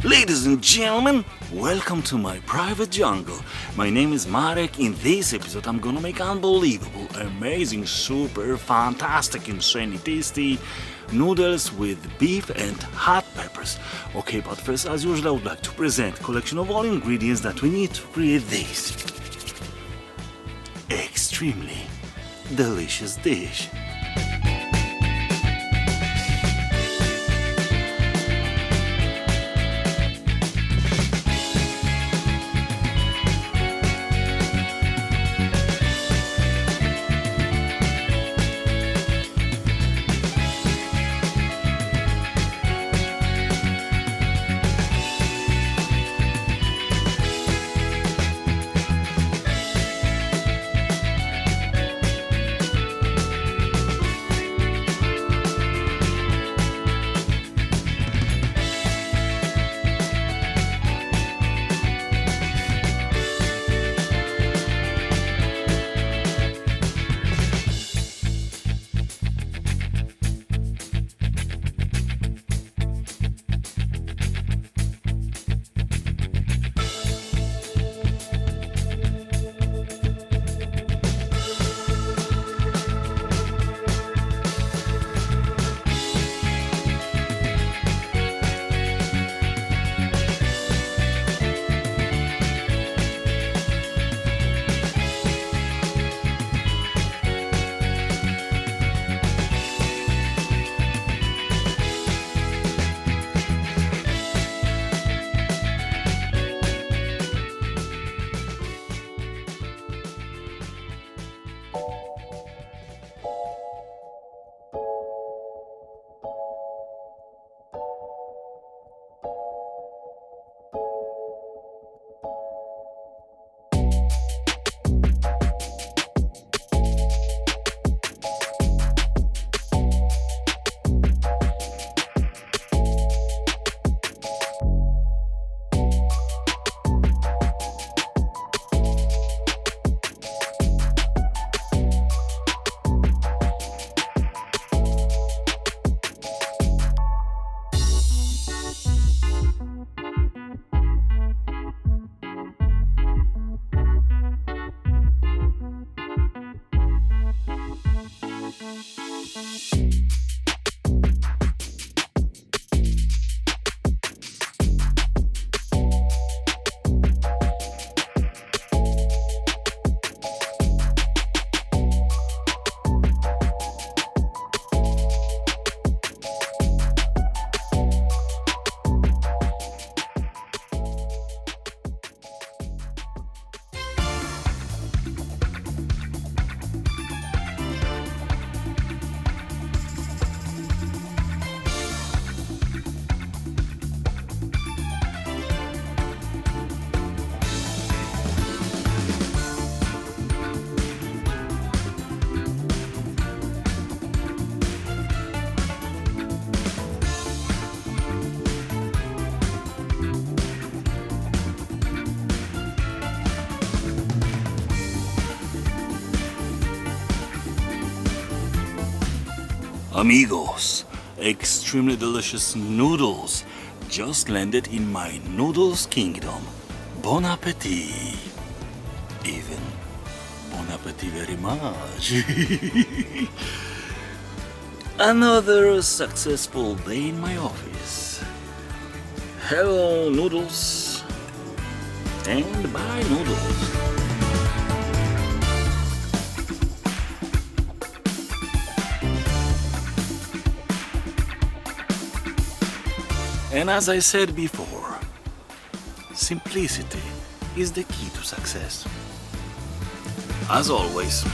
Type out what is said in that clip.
Ladies and gentlemen, welcome to my private jungle. My name is Marek. In this episode I'm gonna make unbelievable, amazing, super fantastic, insanely tasty noodles with beef and hot peppers. Okay, but first, as usual, I would like to present a collection of all ingredients that we need to create this extremely delicious dish. Amigos, extremely delicious noodles just landed in my noodles kingdom. Bon appetit! Even bon appetit very much. Another successful day in my office. Hello noodles and bye noodles. And as I said before, simplicity is the key to success. As always,